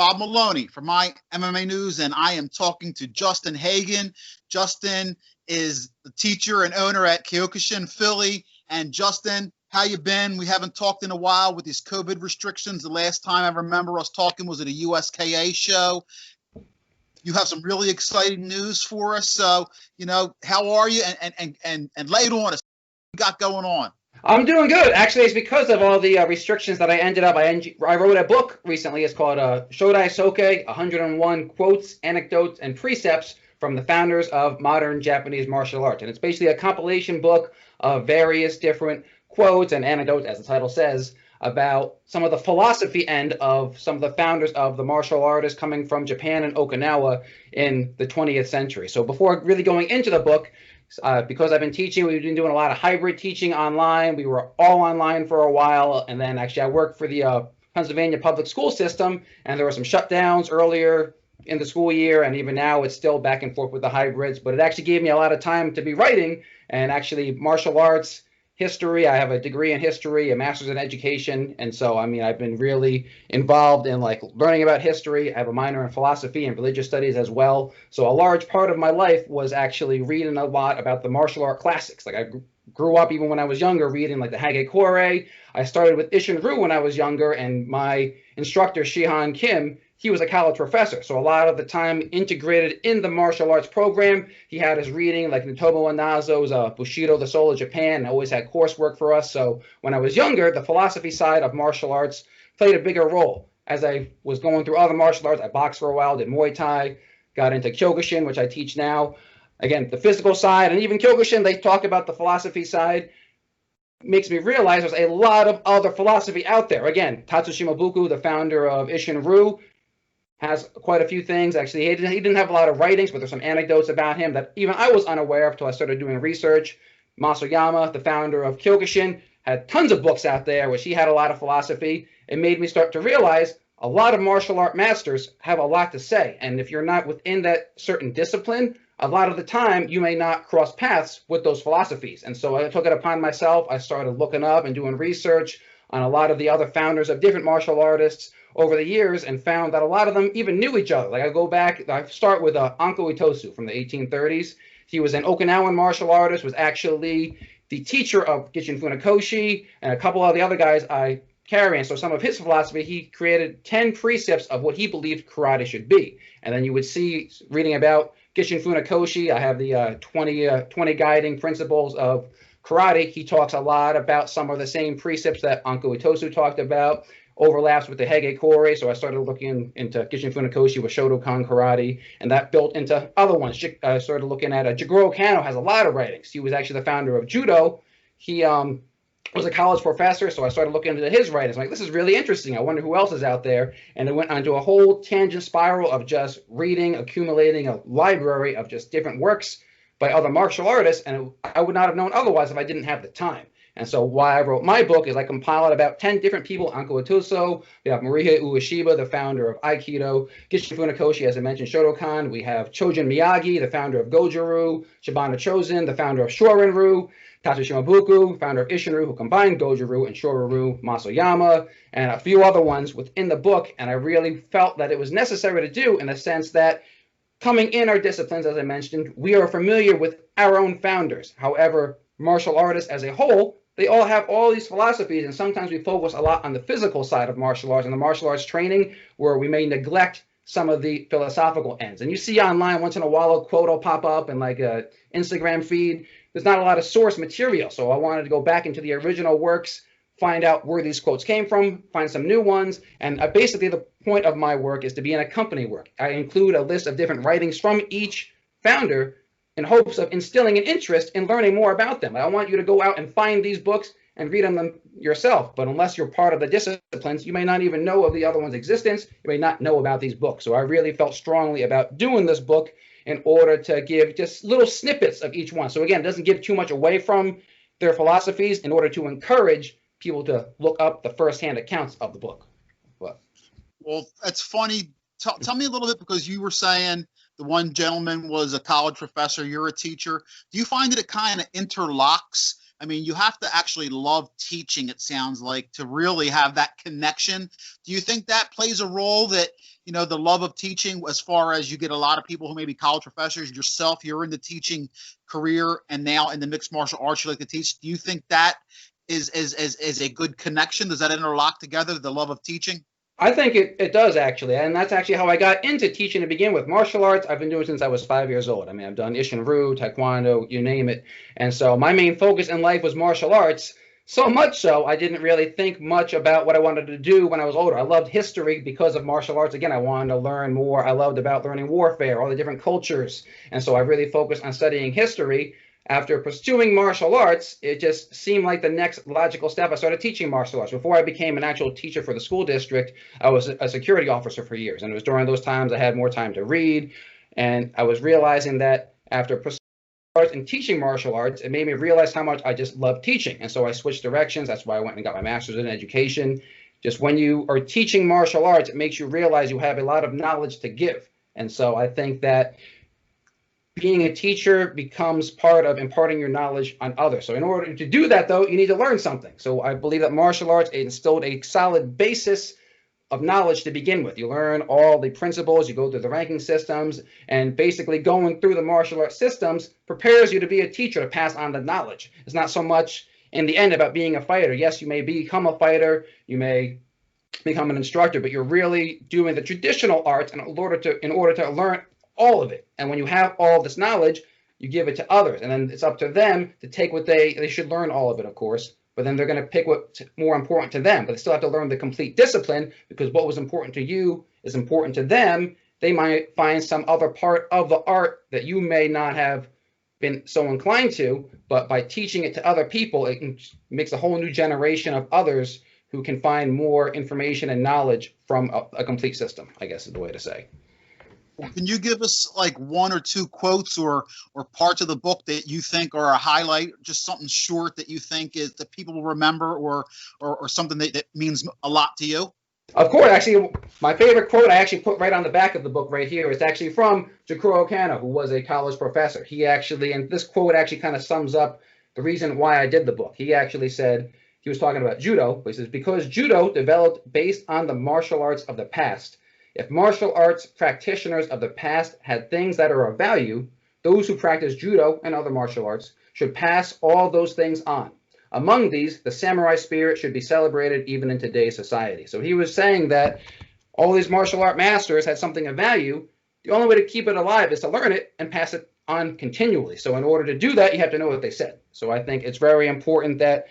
Bob Maloney from My MMA News, and I am talking to Justin Hagen. Justin is the teacher and owner at Kyokushin Philly. And Justin, how you been? We haven't talked in a while with these COVID restrictions. The last time I remember us talking was at a USKA show. You have some really exciting news for us. So, how are you? And lay it on us. What you got going on? I'm doing good. Actually, it's because of all the restrictions that I wrote a book recently. It's called Shodai-Soke, 101 Quotes, Anecdotes, and Precepts from the Founders of Modern Japanese Martial Arts. And it's basically a compilation book of various different quotes and anecdotes, as the title says, about some of the philosophy end of some of the founders of the martial artists coming from Japan and Okinawa in the 20th century. So before really going into the book, because I've been teaching, we've been doing a lot of hybrid teaching online. We were all online for a while, and then actually I worked for the Pennsylvania public school system, and there were some shutdowns earlier in the school year, and even now it's still back and forth with the hybrids, but it actually gave me a lot of time to be writing, and actually martial arts, history. I have a degree in history, a master's in education, and so I've been really involved in learning about history. I have a minor in philosophy and religious studies as well. So a large part of my life was actually reading a lot about the martial art classics. I grew up, even when I was younger, reading the Hagekure. I started with Isshin-Ryu when I was younger, and my instructor Shihan Kim, he was a college professor, so a lot of the time integrated in the martial arts program. He had us reading Notomo Inazo's Bushido, The Soul of Japan, and always had coursework for us. So when I was younger, the philosophy side of martial arts played a bigger role. As I was going through other martial arts, I boxed for a while, did Muay Thai, got into Kyokushin, which I teach now. Again, the physical side, and even Kyokushin, they talk about the philosophy side. Makes me realize there's a lot of other philosophy out there. Again, Tatsushima Buku, the founder of Isshin-Ryu, has quite a few things. Actually, he didn't have a lot of writings, but there's some anecdotes about him that even I was unaware of until I started doing research. Masoyama, the founder of Kyokushin, had tons of books out there, which he had a lot of philosophy. It made me start to realize a lot of martial art masters have a lot to say. And if you're not within that certain discipline, a lot of the time you may not cross paths with those philosophies. And so I took it upon myself. I started looking up and doing research on a lot of the other founders of different martial artists over the years, and found that a lot of them even knew each other. I go back, I start with Anko Itosu from the 1830s. He was an Okinawan martial artist, was actually the teacher of Gichin Funakoshi and a couple of the other guys I carry. And so some of his philosophy, he created 10 precepts of what he believed karate should be. And then you would see, reading about Gichin Funakoshi, I have the 20 guiding principles of karate. He talks a lot about some of the same precepts that Anko Itosu talked about, overlaps with the Hagekure, so I started looking into Kyokushin Funakoshi with Shotokan karate, and that built into other ones. I started looking at Jigoro Kano has a lot of writings. He was actually the founder of Judo. He was a college professor, so I started looking into his writings. I'm like, this is really interesting. I wonder who else is out there. And it went onto a whole tangent spiral of just reading, accumulating a library of just different works by other martial artists, and I would not have known otherwise if I didn't have the time. And so why I wrote my book is I compiled about 10 different people. Anko Itosu, we have Morihei Ueshiba, the founder of Aikido, Gichin Funakoshi, as I mentioned, Shotokan. We have Chojin Miyagi, the founder of Goju-Ryu, Shibana Chozen, the founder of Shorin-Ryu, Tatsushima Buku, founder of Isshin-Ryu, who combined Goju-Ryu and Shorin-Ryu, Masoyama, and a few other ones within the book. And I really felt that it was necessary to do, in the sense that coming in our disciplines, as I mentioned, we are familiar with our own founders. However, martial artists as a whole, they all have all these philosophies, and sometimes we focus a lot on the physical side of martial arts and the martial arts training, where we may neglect some of the philosophical ends. And you see online once in a while a quote will pop up in a Instagram feed. There's not a lot of source material, so I wanted to go back into the original works, find out where these quotes came from, find some new ones, and basically the point of my work is to be an accompany work. I include a list of different writings from each founder in hopes of instilling an interest in learning more about them. I want you to go out and find these books and read them yourself. But unless you're part of the disciplines, you may not even know of the other one's existence. You may not know about these books. So I really felt strongly about doing this book in order to give just little snippets of each one. So again, it doesn't give too much away from their philosophies, in order to encourage people to look up the firsthand accounts of the book. Well, that's funny. Tell me a little bit, because you were saying the one gentleman was a college professor, you're a teacher. Do you find that it kind of interlocks I mean, you have to actually love teaching, it sounds like, to really have that connection. Do you think that plays a role, that, you know, the love of teaching, as far as you get a lot of people who may be college professors, yourself, you're in the teaching career, and now in the mixed martial arts you like to teach. Do you think that is a good connection? Does that interlock together, the love of teaching? I think it does, actually, and that's actually how I got into teaching to begin with. Martial arts, I've been doing since I was 5 years old. I mean, I've done Ishin-Ryu, Taekwondo, you name it. And so my main focus in life was martial arts, so much so I didn't really think much about what I wanted to do when I was older. I loved history because of martial arts. Again, I wanted to learn more. I loved about learning warfare, all the different cultures. And so I really focused on studying history. After pursuing martial arts, it just seemed like the next logical step. I started teaching martial arts. Before I became an actual teacher for the school district, I was a security officer for years. And it was during those times I had more time to read. And I was realizing that after pursuing arts and teaching martial arts, it made me realize how much I just love teaching. And so I switched directions. That's why I went and got my master's in education. Just when you are teaching martial arts, it makes you realize you have a lot of knowledge to give. And so I think that being a teacher becomes part of imparting your knowledge on others. So in order to do that, though, you need to learn something. So I believe that martial arts instilled a solid basis of knowledge to begin with. You learn all the principles, you go through the ranking systems, and basically going through the martial arts systems prepares you to be a teacher, to pass on the knowledge. It's not so much in the end about being a fighter. Yes, you may become a fighter, you may become an instructor, but you're really doing the traditional arts in order to learn all of it. And when you have all this knowledge, you give it to others, and then it's up to them to take what they should learn all of it, of course, but then they're going to pick what's more important to them. But they still have to learn the complete discipline, because what was important to you is important to them. They might find some other part of the art that you may not have been so inclined to, but by teaching it to other people, it makes a whole new generation of others who can find more information and knowledge from a complete system, I guess is the way to say. Can you give us like one or two quotes or parts of the book that you think are a highlight, just something short that you think is that people will remember, or something that means a lot to you? Of course, actually, my favorite quote I actually put right on the back of the book right here. It's actually from Jigoro Kano, who was a college professor. He actually, and this quote actually kind of sums up the reason why I did the book. He actually said, he was talking about judo, but he says, because judo developed based on the martial arts of the past. If martial arts practitioners of the past had things that are of value, those who practice judo and other martial arts should pass all those things on. Among these, the samurai spirit should be celebrated even in today's society. So he was saying that all these martial art masters had something of value. The only way to keep it alive is to learn it and pass it on continually. So in order to do that, you have to know what they said. So I think it's very important that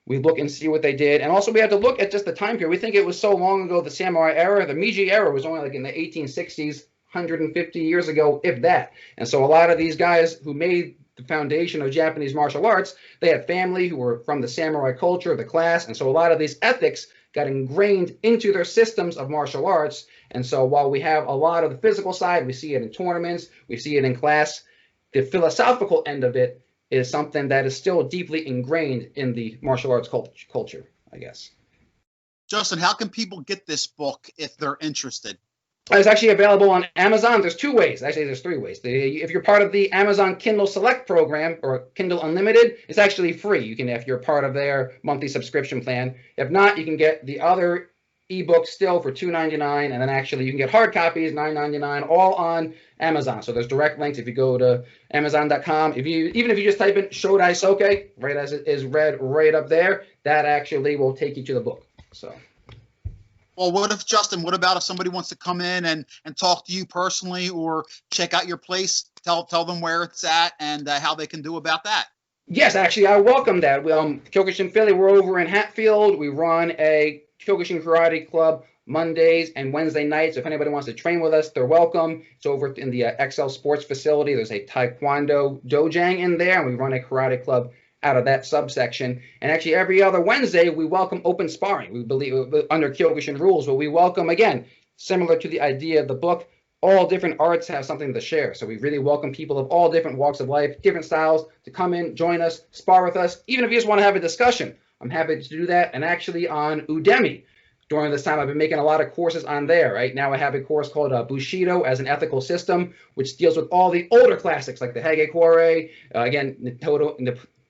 we look and see what they did. And also we have to look at just the time period. We think it was so long ago, the samurai era. The Meiji era was only like in the 1860s, 150 years ago, if that. And so a lot of these guys who made the foundation of Japanese martial arts, they had family who were from the samurai culture, the class. And so a lot of these ethics got ingrained into their systems of martial arts. And so while we have a lot of the physical side, we see it in tournaments, we see it in class, the philosophical end of it is something that is still deeply ingrained in the martial arts culture, I guess. Justin, how can people get this book if they're interested? It's actually available on Amazon. There's two ways. Actually, there's three ways. If you're part of the Amazon Kindle Select program or Kindle Unlimited, it's actually free. You can, if you're part of their monthly subscription plan. If not, you can get the other ebook still for $2.99, and then actually you can get hard copies, $9.99, all on Amazon. So there's direct links if you go to Amazon.com. Even if you just type in Shodai-Soke, right as it is read right up there, that actually will take you to the book. So. Well, what about if somebody wants to come in and talk to you personally or check out your place? Tell them where it's at and how they can do about that. Yes, actually, I welcome that. Kyokushin Philly, we're over in Hatfield. We run a Kyokushin Karate Club Mondays and Wednesday nights. If anybody wants to train with us, they're welcome. It's over in the XL Sports facility. There's a Taekwondo dojang in there, and we run a karate club out of that subsection. And actually, every other Wednesday, we welcome open sparring. We believe under Kyokushin rules, but we welcome, again, similar to the idea of the book, all different arts have something to share. So we really welcome people of all different walks of life, different styles, to come in, join us, spar with us. Even if you just want to have a discussion, I'm happy to do that. And actually on Udemy, during this time, I've been making a lot of courses on there. Right now I have a course called Bushido as an Ethical System, which deals with all the older classics like the Hage Kore, again,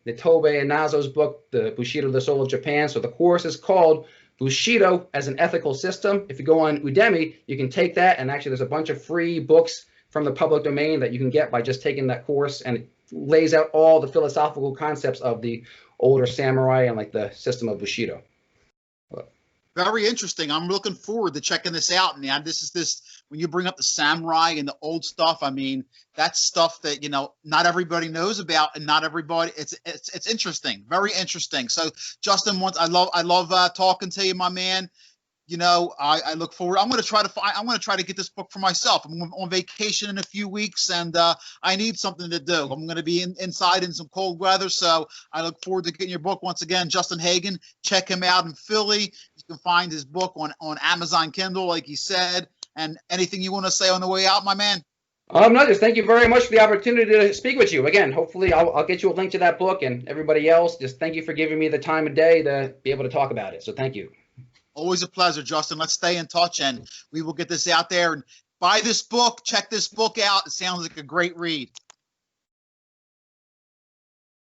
Nitobe Inazo's book, The Bushido, the Soul of Japan. So the course is called Bushido as an Ethical System. If you go on Udemy, you can take that, and actually there's a bunch of free books from the public domain that you can get by just taking that course, and it lays out all the philosophical concepts of the older samurai and like the system of Bushido. Very interesting. I'm looking forward to checking this out. And this when you bring up the samurai and the old stuff, I mean, that's stuff that, not everybody knows about, and not everybody, it's interesting, very interesting. So Justin, I love talking to you, my man. I look forward. I'm going to try to get this book for myself. I'm on vacation in a few weeks, and I need something to do. I'm going to be inside in some cold weather, so I look forward to getting your book. Once again, Justin Hagen, check him out in Philly. You can find his book on Amazon Kindle, like he said. And anything you want to say on the way out, my man? No, just thank you very much for the opportunity to speak with you. Again, hopefully I'll get you a link to that book, and everybody else, just thank you for giving me the time of day to be able to talk about it. So thank you. Always a pleasure, Justin. Let's stay in touch, and we will get this out there. And buy this book. Check this book out. It sounds like a great read.